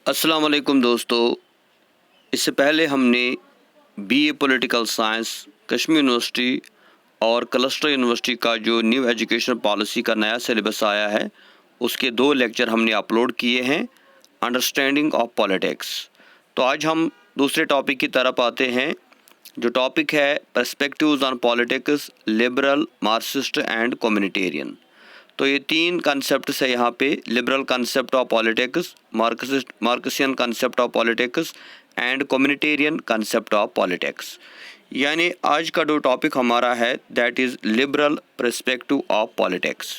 السلام علیکم دوستو، اس سے پہلے ہم نے B A political science Kashmir university اور کلسٹر یونیورسٹی کا جو نیو ایجوکیشن پالیسی کا نیا سلیبس آیا ہے اس کے 2 لیکچر ہم نے اپلوڈ کیے ہیں، انڈرسٹینڈنگ آف پالیٹکس۔ تو آج ہم دوسرے ٹاپک کی طرف آتے ہیں، جو ٹاپک ہے perspectives on politics, liberal, Marxist and communitarian. تو یہ 3 کنسیپٹس ہے یہاں پہ: liberal concept of politics, Marxian concept of politics and communitarian concept of politics. یعنی آج کا جو ٹاپک ہمارا ہے that is liberal perspective of politics.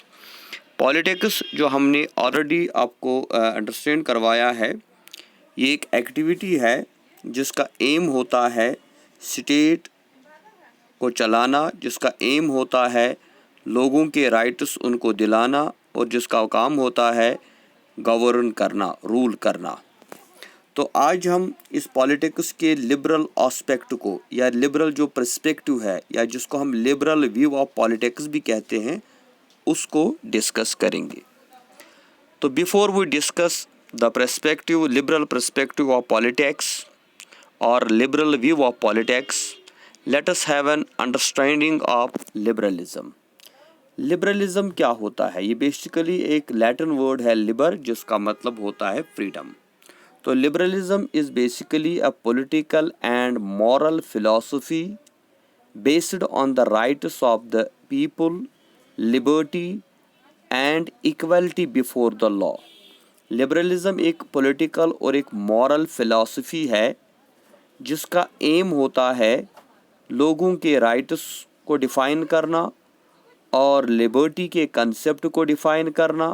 Politics جو ہم نے آلریڈی آپ کو انڈرسٹینڈ کروایا ہے، یہ ایک ایکٹیویٹی ہے جس کا ایم ہوتا ہے اسٹیٹ کو چلانا، جس کا ایم ہوتا ہے لوگوں کے رائٹس ان کو دلانا، اور جس کا کام ہوتا ہے گورن کرنا، رول کرنا۔ تو آج ہم اس پالیٹکس کے لبرل آسپیکٹ کو، یا لبرل جو پرسپیکٹو ہے، یا جس کو ہم لبرل ویو آف پالیٹکس بھی کہتے ہیں، اس کو ڈسکس کریں گے۔ تو before we discuss the perspective, liberal perspective of politics اور liberal view of politics, let us have an understanding of liberalism۔ Liberalism کیا ہوتا ہے؟ یہ بیسیکلی ایک لیٹن ورڈ ہے لبر، جس کا مطلب ہوتا ہے فریڈم۔ تو liberalism is basically a political and moral philosophy based on the rights of the people, Liberty and equality before the law. Liberalism ایک پولیٹیکل اور ایک مورل فلاسفی ہے جس کا ایم ہوتا ہے لوگوں کے رائٹس کو ڈیفائن کرنا، اور لبرٹی کے کنسیپٹ کو ڈیفائن کرنا،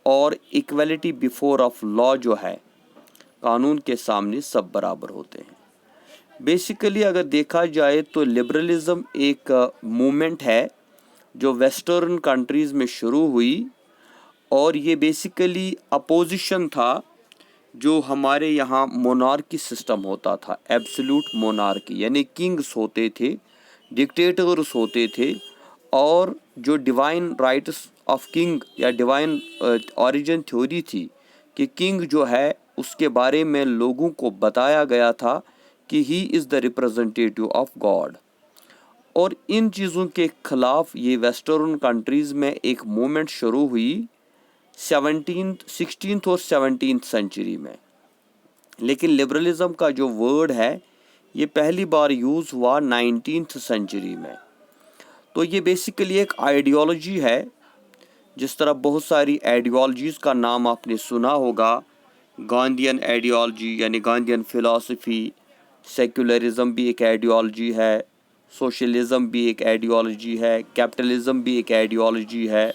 اور ایکویلٹی بیفور آف لا جو ہے، قانون کے سامنے سب برابر ہوتے ہیں۔ بیسیکلی اگر دیکھا جائے تو لبرلزم ایک موومنٹ ہے جو ویسٹرن کنٹریز میں شروع ہوئی، اور یہ بیسیکلی اپوزیشن تھا جو ہمارے یہاں مونارکی سسٹم ہوتا تھا، ایبسولوٹ مونارکی، یعنی کنگس ہوتے تھے، ڈکٹیٹرز ہوتے تھے، اور جو ڈیوائن رائٹس آف کنگ یا ڈیوائن اوریجن تھیوری تھی کہ کنگ جو ہے اس کے بارے میں لوگوں کو بتایا گیا تھا کہ ہی از دا ریپرزنٹیٹیو آف گاڈ۔ اور ان چیزوں کے خلاف یہ ویسٹرن کنٹریز میں ایک موومنٹ شروع ہوئی 16th اور 17th سینچری میں۔ لیکن لبرلزم کا جو ورڈ ہے یہ پہلی بار یوز ہوا 19th سینچری میں۔ تو یہ بیسیکلی ایک آئیڈیالوجی ہے، جس طرح بہت ساری آئیڈیالوجیز کا نام آپ نے سنا ہوگا، گاندھین آئیڈیالوجی یعنی گاندھین فلاسفی، سیکولرزم بھی ایک آئیڈیالوجی ہے، سوشلزم بھی ایک آئیڈیالوجی ہے، کیپٹلزم بھی ایک آئیڈیالوجی ہے،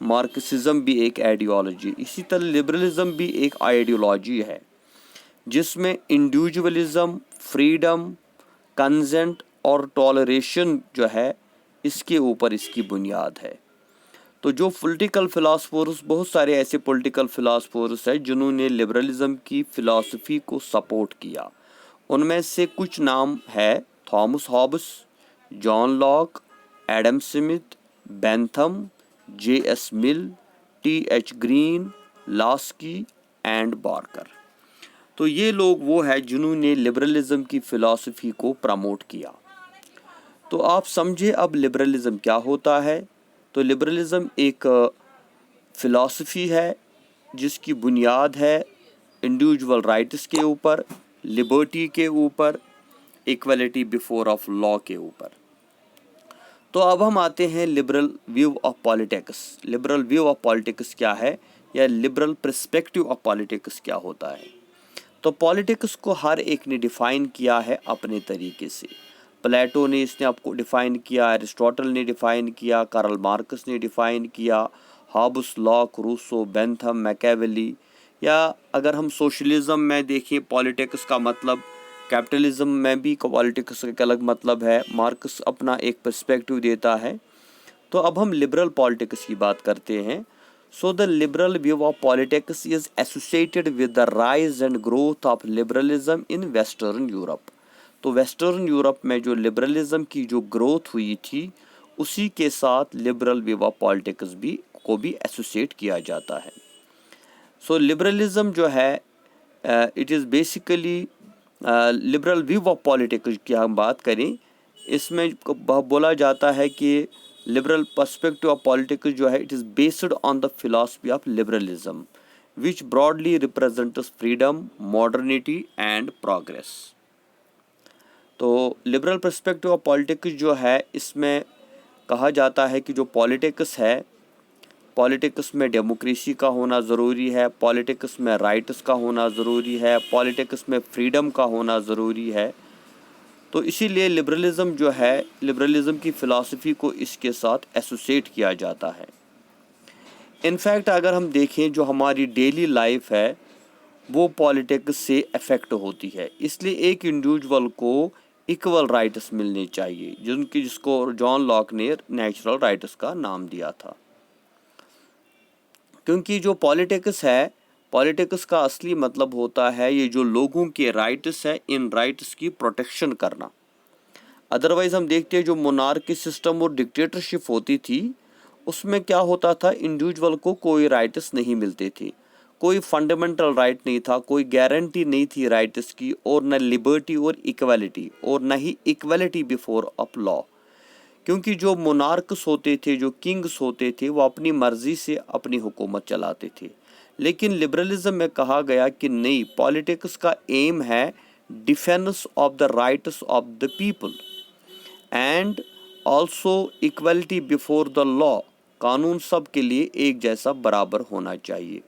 مارکسزم بھی ایک آئیڈیالوجی۔ اسی طرح لبرلزم بھی ایک آئیڈیالوجی ہے جس میں انڈیویجولزم، فریڈم، کنسنٹ اور ٹالریشن جو ہے اس کے اوپر اس کی بنیاد ہے۔ تو جو پولیٹیکل فلاسفرز، بہت سارے ایسے پولیٹیکل فلاسفرز ہیں جنہوں نے لبرلزم کی فلاسفی کو سپورٹ کیا۔ ان میں سے کچھ نام ہے: Thomas Hobbes, John Locke, Adam Smith, Bentham, J S Mill, T H Green, Laski and Barker. تو یہ لوگ وہ ہیں جنہوں نے لبرلزم کی فلاسفی کو پروموٹ کیا۔ تو آپ سمجھے اب لبرلزم کیا ہوتا ہے؟ تو لبرلزم ایک فلاسفی ہے جس کی بنیاد ہے انڈیویجول رائٹس کے اوپر، لبرٹی کے اوپر، ایکویلٹی بیفور آف لا کے اوپر۔ تو اب ہم آتے ہیں liberal view of politics. Liberal view of politics کیا ہے، یا لبرل پرسپیکٹو آف پالیٹکس کیا ہوتا ہے؟ تو پالیٹکس کو ہر ایک نے ڈیفائن کیا ہے اپنے طریقے سے۔ پلیٹو نے اس نے آپ کو ڈیفائن کیا، ایرسٹوٹل نے ڈیفائن کیا، کارل مارکس نے ڈیفائن کیا، ہابس، لاک، روسو، بینتھم، میکیویلی۔ یا اگر ہم سوشلزم میں دیکھیں پالیٹکس کا مطلب، کیپٹلزم میں بھی پالیٹکس کا ایک الگ مطلب ہے، مارکس اپنا ایک پرسپیکٹو دیتا ہے۔ تو اب ہم لبرل پالیٹکس کی بات کرتے ہیں۔ So the liberal view of politics is associated with the rise and growth of liberalism in Western Europe۔ تو ویسٹرن یورپ میں جو لبرلزم کی جو گروتھ ہوئی تھی، اسی کے ساتھ لبرل ویو آف پالیٹکس کو بھی ایسوسیٹ کیا جاتا ہے۔ سو لبرلزم جو ہے it is basically liberal view of politics کی ہم بات کریں، اس میں بولا جاتا ہے کہ لبرل پرسپیکٹو آف پالیٹکس جو ہے it is based on the philosophy of liberalism which broadly represents freedom, modernity and progress. تو لبرل پرسپیکٹو آف پالیٹکس جو ہے اس میں کہا جاتا ہے کہ جو پالیٹکس ہے، پالیٹکس میں ڈیموکریسی کا ہونا ضروری ہے، پالیٹکس میں رائٹس کا ہونا ضروری ہے، پالیٹکس میں فریڈم کا ہونا ضروری ہے. تو اسی لیے لبرلزم جو ہے، لبرلزم کی فلاسفی کو اس کے ساتھ ایسوسیٹ کیا جاتا ہے. انفیکٹ اگر ہم دیکھیں جو ہماری ڈیلی لائف ہے وہ پالیٹکس سے افیکٹ ہوتی ہے، اس لیے ایک انڈیویجول کو ایکول رائٹس ملنے چاہیے، جس کو جان لاک نے نیچرل رائٹس کا نام دیا تھا. کیونکہ جو پالیٹکس ہے، پالیٹکس کا اصلی مطلب ہوتا ہے یہ جو لوگوں کے رائٹس ہے ان رائٹس کی پروٹیکشن کرنا. ادروائز ہم دیکھتے ہیں جو مونارکی سسٹم اور ڈکٹیٹرشپ ہوتی تھی اس میں کیا ہوتا تھا، انڈیویجول کو کوئی رائٹس نہیں ملتے تھے، کوئی فنڈامنٹل رائٹ نہیں تھا، کوئی گارنٹی نہیں تھی رائٹس کی، اور نہ لبرٹی اور ایکویلٹی، اور نہ ہی ایکویلٹی بیفور اپ لا. کیونکہ جو مونارکس ہوتے تھے، جو کنگس ہوتے تھے، وہ اپنی مرضی سے اپنی حکومت چلاتے تھے. لیکن لبرلزم میں کہا گیا کہ نہیں، پالیٹکس کا ایم ہے defence of the rights of the people and also equality before the law. قانون سب کے لیے ایک جیسا برابر ہونا چاہیے،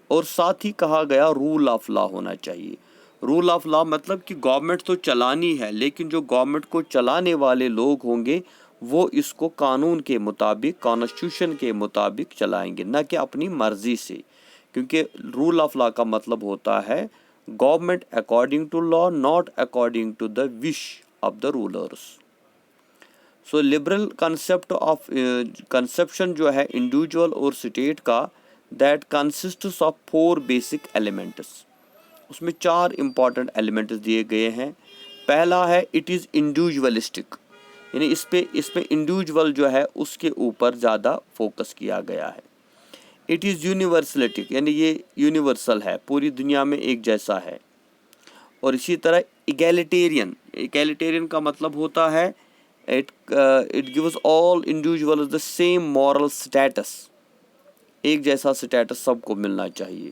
اور ساتھ ہی کہا گیا رول آف لا ہونا چاہیے. رول آف لا مطلب کہ گورنمنٹ تو چلانی ہے، لیکن جو گورنمنٹ کو چلانے والے لوگ ہوں گے وہ اس کو قانون کے مطابق، کانسٹیٹیوشن کے مطابق چلائیں گے، نہ کہ اپنی مرضی سے. کیونکہ رول آف لا کا مطلب ہوتا ہے government according to law, not according to the wish of the rulers. So liberal conception جو ہے انڈیویجول اور اسٹیٹ کا، that consists of 4 basic elements. اس میں 4 امپورٹنٹ ایلیمنٹس دیے گئے ہیں. پہلا ہے اٹ از انڈیویجولسٹک، یعنی اس پہ انڈیویجول جو ہے اس کے اوپر زیادہ فوکس کیا گیا ہے. اٹ از یونیورسلٹک، یعنی یہ یونیورسل ہے، پوری دنیا میں ایک جیسا ہے. اور اسی طرح ایگیلیٹیرین کا مطلب ہوتا ہے it gives all individuals the same moral status، ایک جیسا سٹیٹس سب کو ملنا چاہیے.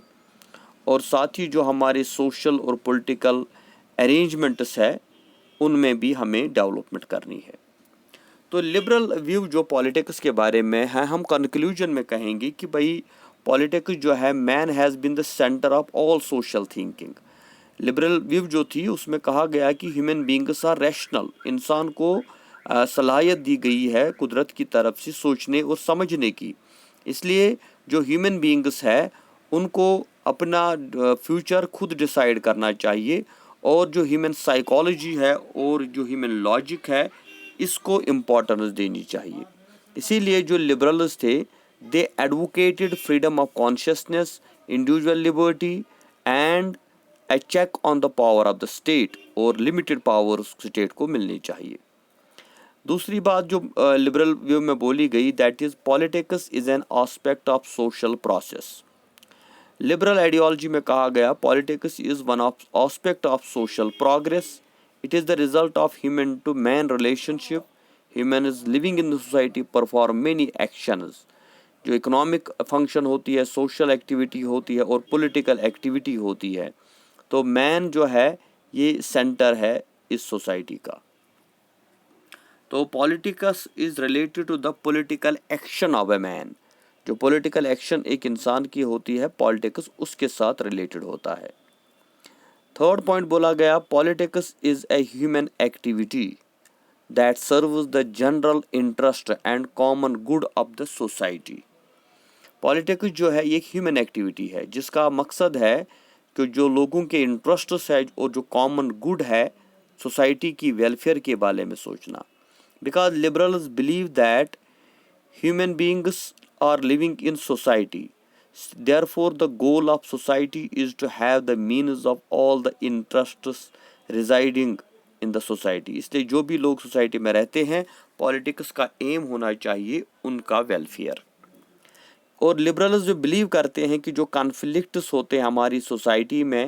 اور ساتھ ہی جو ہمارے سوشل اور پولیٹیکل ارینجمنٹس ہے ان میں بھی ہمیں ڈیولپمنٹ کرنی ہے. تو لبرل ویو جو پالیٹکس کے بارے میں ہے، ہم کنکلوژن میں کہیں گے کہ بھائی پالیٹکس جو ہے man has been the centre of all social thinking. Liberal view جو تھی اس میں کہا گیا کہ ہیومن بینگس آر ریشنل، انسان کو صلاحیت دی گئی ہے قدرت کی طرف سے سوچنے اور سمجھنے کی. اس لیے جو ہیومن بینگس ہے ان کو اپنا فیوچر خود ڈیسائیڈ کرنا چاہیے، اور جو ہیومن سائیکالوجی ہے اور جو ہیومن لاجک ہے اس کو امپورٹنس دینی چاہیے. اسی لیے جو لبرلز تھے they advocated freedom of conscience, individual liberty and a check on the power of the state, اور لمیٹڈ پاور اسٹیٹ کو ملنی چاہیے. دوسری بات جو لبرل ویو میں بولی گئی، that is politics is an aspect of social process. Liberal ideology میں کہا گیا politics is one of aspect of social progress. It is the result of human to man relationship. Human is living in society perform many actions. جو economic function ہوتی ہے، social activity ہوتی ہے، اور political activity ہوتی ہے. تو مین جو ہے یہ سینٹر ہے اس سوسائٹی کا. تو politics is related to the political action of a man. جو پولیٹیکل ایکشن ایک انسان کی ہوتی ہے پالیٹکس اس کے ساتھ ریلیٹڈ ہوتا ہے. تھرڈ پوائنٹ بولا گیا politics is a human activity that serves the general interest and common good of the society. Politics جو ہے یہ ایک ہیومن ایکٹیویٹی ہے جس کا مقصد ہے کہ جو لوگوں کے انٹرسٹس ہے اور جو کامن گڈ ہے سوسائٹی کی ویلفیئر کے بارے میں سوچنا. Because liberals believe that human beings are living in society. Therefore, the goal of society is to have the means of all the interests residing in the society. اس لیے جو بھی لوگ سوسائٹی میں رہتے ہیں پالیٹکس کا ایم ہونا چاہیے ان کا ویلفیئر. اور لبرلز جو بلیو کرتے ہیں کہ جو کانفلکٹس ہوتے ہیں ہماری سوسائٹی میں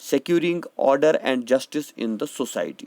securing order and justice in the society।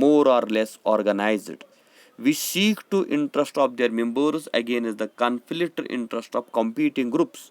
more or less organized, which seek to interest of their members against the conflict interest of competing groups।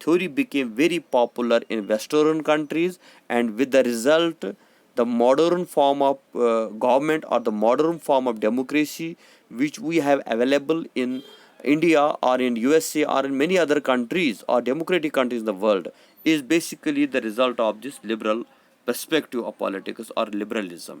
theory became very popular in western countries, and with the result the modern form of government or the modern form of democracy which we have available in India or in USA or in many other countries or democratic countries in the world is basically the result of this liberal perspective of politics or liberalism।